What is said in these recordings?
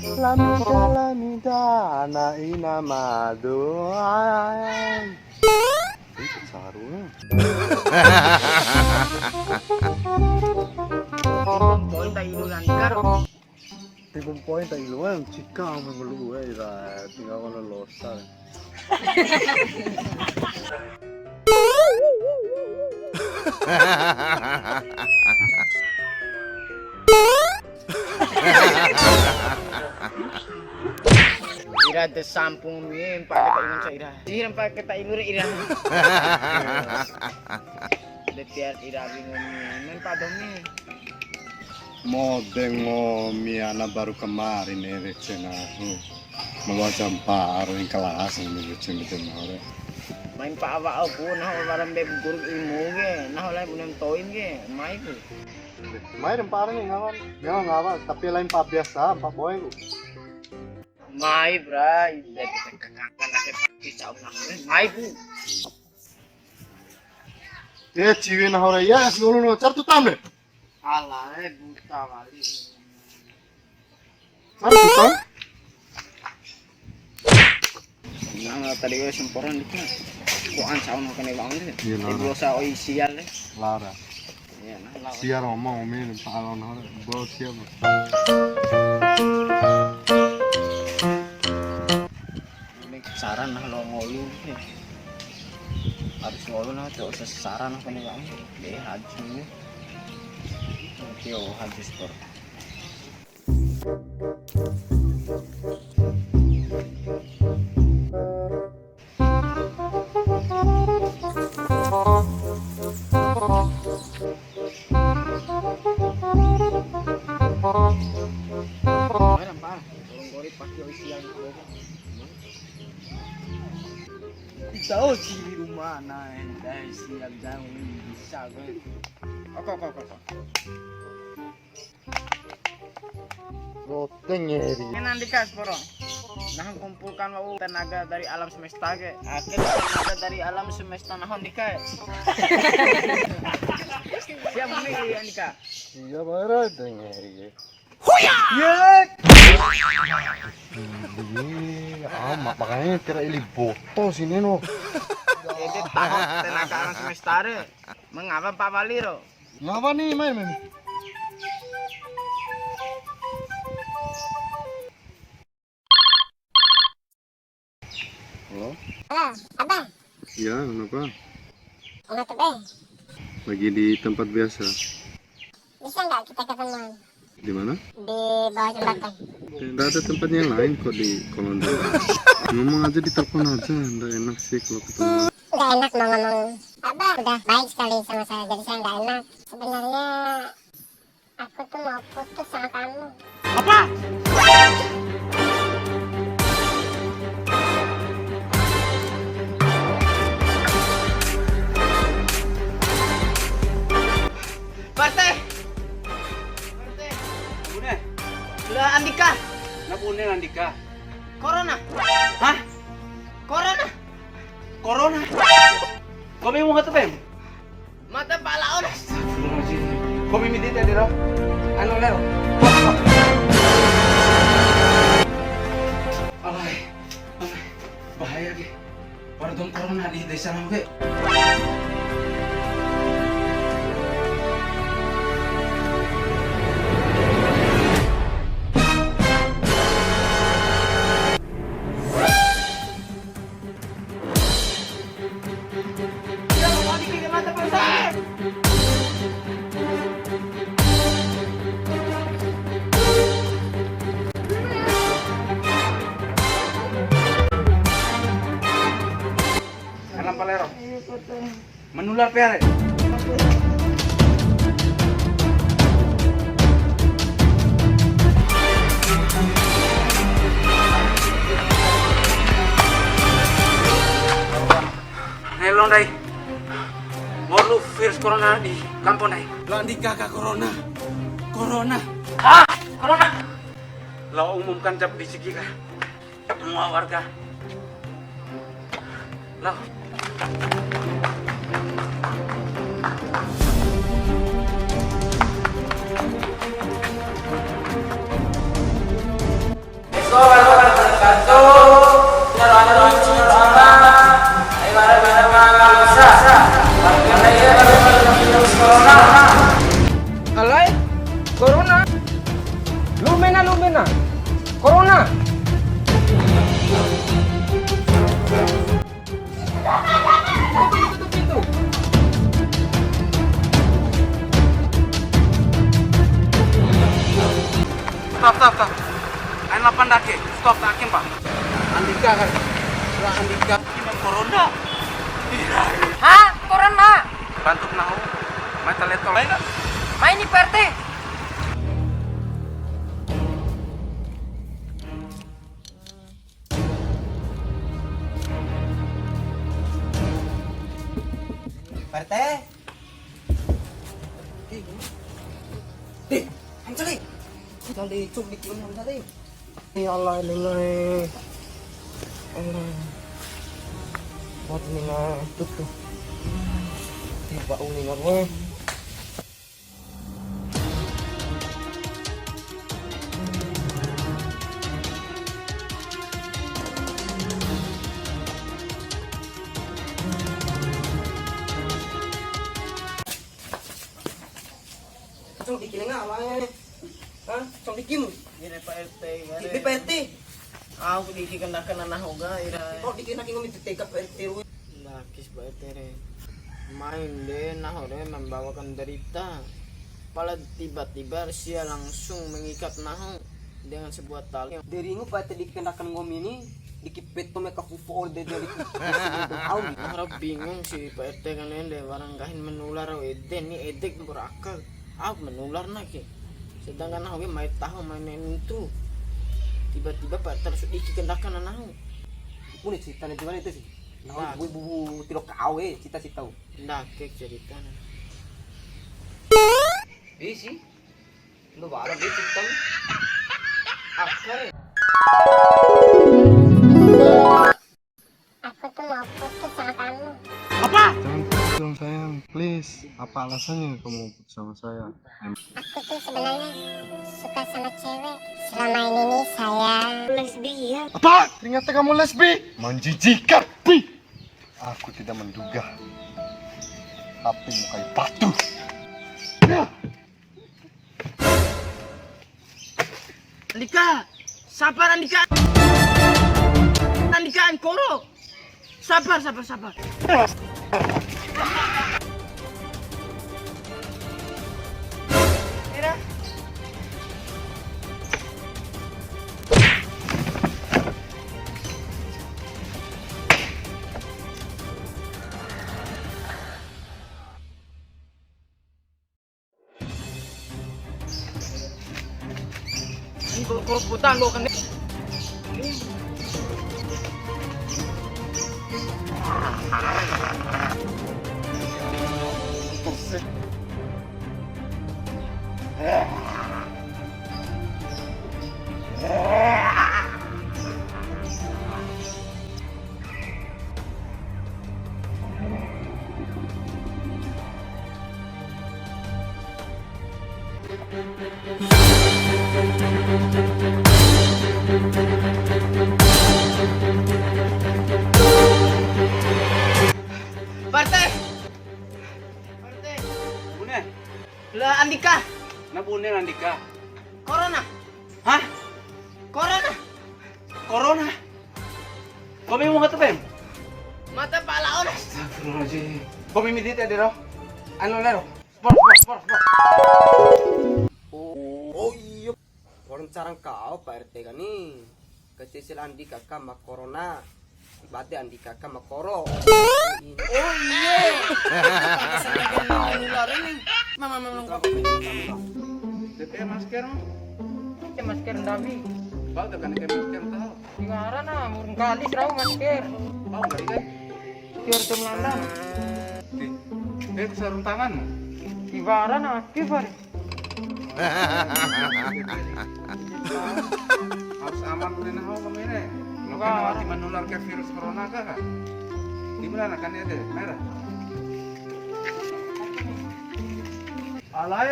Lamida lamida na inamado. Itu sarungnya. Poin tak iluran karo. Tinggal poin tak iluan jika mengeluh tinggal kalau losa. Ira de sampung mi pakai tak ilun sa ira. Sihiran pakai tak ilun ira. Detiar ira bingung men padom ni. Modeng ngomi anak baru kemarin recena. Meluasan paru yang kelas ini recen mau. Main pa awa po nah barang be guru ilmu ge. Nah oleh bulan toin ge. Mai ku. Main parang ngawan. Ngawan ngawan tapi lain pak biasa, pak boy. Mai bra, ida kita kakangkan ada pisau nah. Mai ku. Ya ciwi nah ora ya seluruh car tu tambe. Alah buta kali. Car tu tam. Nah tadi gue semporan dikit. Kuan saun kene banget. Iya, Lara. Ibu sa oi sial le. Lara. Iya nah lawan. Siar ngomong omin pak alon ora. Bawa siap. Ini saran nah lo ngolu. Harus ngolu nah tuh saran nah kene banget. Deh haju. Yo haju sport. Tahu di rumah nah dari siap jauh bisa gue. Kok. Roteng ngeri. Ini nanti kas porong. Nah kumpulkan wau tenaga dari alam semesta ke. Akhir tenaga dari alam semesta nahon dika. Siap nih Andika. Iya bara ngeri. Huya. Makanya kira ini botol sini no. Jadi tahun tenaga alam semesta re. Mengapa Pak Waliro? Ngapa nih main? Halo? Halo, Abang. Iya, kenapa? Enak tuh, Bang. Lagi di tempat biasa. Bisa nggak kita ketemuan Di mana? di bawah jembatan? Tidak ada tempat yang lain kok di kolong jembatan. Ngomong aja di telepon aja, nggak enak sih kalau ketemu. Nggak enak mau ngomong. Abang udah baik sekali sama saya, jadi saya nggak enak. Sebenarnya aku tuh mau putus sama kamu. Apa? Parte. Bune, Sudah Andika. napune Andika. Corona. Hah? Corona. Corona? Komi mo nga to, Bem? Mata pala oras. Komi mi dito, dito. Ano, Leo? Alay, bahaya ke. Para tong corona di desa namin, ke. Alam palero. Menular pere. Hello, Dai. Mau virus corona di kampung, Dai. Lo Andika ka corona. Corona. Ah, corona. Lo umumkan cap di sigi ka. Semua warga. Lo. Alay, corona. Lumena. Corona. Tutup pintu. Stop. Ain lapan dake. Stop takin, Pak. Andika kan. Lah Andika ini corona. Hah? Corona? Bantu nahu. Mai telet lain enggak? Main nih Pak RT. Pak RT. Hancali. Hancali cuk dikirim Hancali. Ya Allah ini. Allah. Buat ini mah tuh. Tiba uni ngomong. Cong dikirim awalnya. Hah? Cong dikim. Ini Pak RT Di PRT. aku dikendakan anak hoga ira Oh dikirim lagi ngomong di TK PRT. nakis Pak RT re main deh nah deh membawakan derita pala tiba-tiba sia langsung mengikat nahu dengan sebuah tali Dari ngu PRT dikenakan ngomong ini dikipet to mereka kufu order dari tahu harap bingung sih Pak RT kan deh barang kahin menular eden nih edek berakal menular nak sedangkan aku main tahu mainin itu tiba-tiba Pak terus iki kendakan nahu Mune cerita di mana itu sih? Nah, ibu tilok kawe cita-cita. nakik cerita Sih. Lu baru dia cerita. Akar. Aku tuh mau putus sama kamu. Jangan putus dong sayang, please. Apa alasannya kamu putus sama saya? Aku tuh sebenarnya suka sama cewek. Selama ini saya lesbian. Apa? Ternyata kamu lesbi? Menjijikan, Pi. Aku tidak menduga. Tapi mukai patuh. Andika, sabar Andika. Andika Ankoro. Sabar. Mira. Ini keruputan lo kan. Parte. Bune, Lah Andika, nabune Andika. corona. Hah? Corona. Corona? Kami mau ngetepem? Mata pala oras. Astagfirullahaladzim. Kami midit ya dero. Anu lero. Sport. Oh iya. Orang carang kau Pak RT kan nih. Kecil Andika sama corona. Berarti Andika sama koro. Oh iya. Menular ini. Mama lengkap. DP masker mo. Masker ndabi. Bau tekan ke masker tahu. Tingaran na murung kali raw masker. Bau enggak ikan? Tiar tumlandan. Sarung tangan mo. Ibaran na aktifar. Harus aman ulit na ako kami na eh. Mati menular ke virus corona ka. Di mana kan ya deh? Merah. Alay.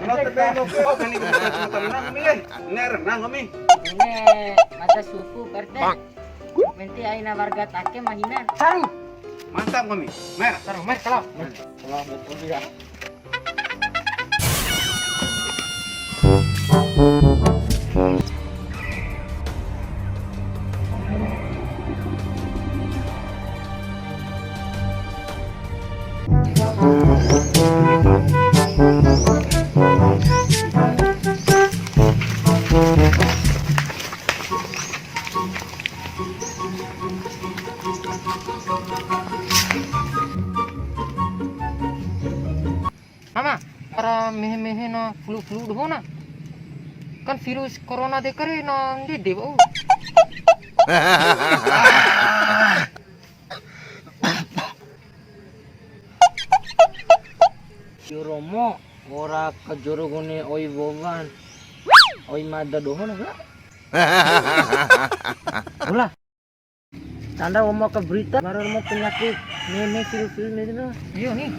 Ano tebelo ko kani ko sa tanang kami eh. Nang kami. Ini mata suku perte. Menti aina warga take mahinan. Saru. Mantap kami. Mer, Sarang mer kalau. Kalau betul juga. Mama, para mehe-mehe na flu-flu doho na. Kan virus corona de kare na ndi de bau. Romo ora kajorogone oi bogan. Oi mada doho na ga. Ulah. Tanda mau ke berita baru mau penyakit meme virus-virus itu. Iya nih.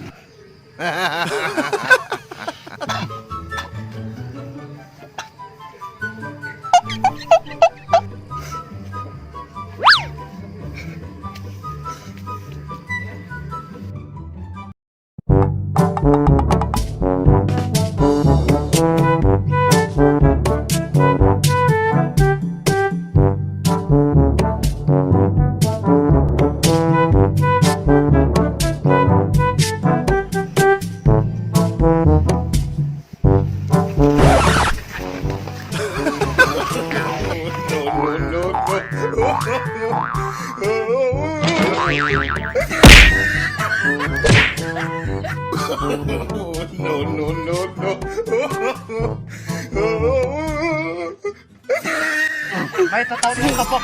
Baik, tahu ni kapok.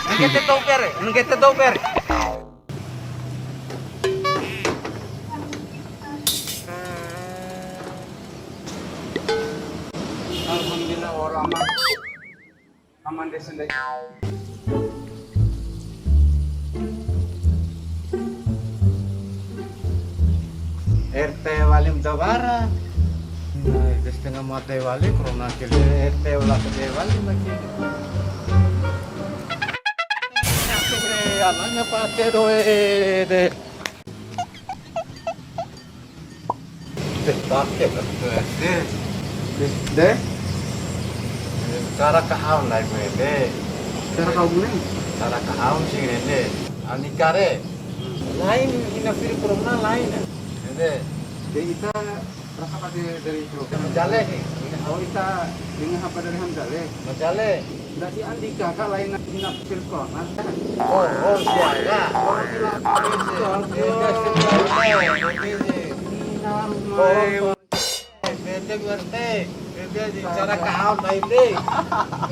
ngete doper. Alhamdulillah orang aman deh sendiri. RT wali mudawara. Setengah mata wali corona kele RT wala ke wali lagi. Anaknya pakai doe de. Pakai betul de. Cara kahaun lah gue de. Cara kau mulai? Cara kahaun sih de. Anikare. Lain ina virus corona lain. De. Jadi kita rasa pakai dari itu. Menjale nih. Oh kita dengan apa dari Hamzale? Menjale. Berarti Andika kak lain nak virus corona. Oh siaga. Bete berarti. Bete cara kahaun lain de.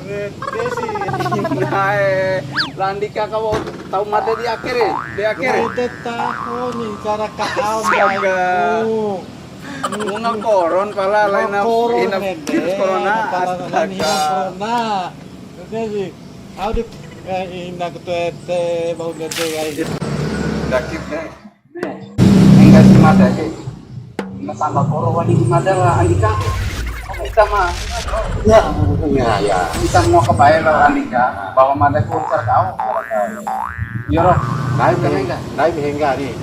Bete sih. Hai, Landika kau tahu mata di akhir ya? Di akhir. Bete tahu nih cara kahaun Astaga. Bunga koron pala lain na virus corona. Astaga. corona. Jadi, aku ina ketete bau nete guys. Dakip deh. Enggak sih mata aja. Nggak tambah koron di mata lah Andika. Kita mah. Ya. Kita mau kebayar lah Andika. Bawa mata kultur kau. Iya roh. Naik hingga nih.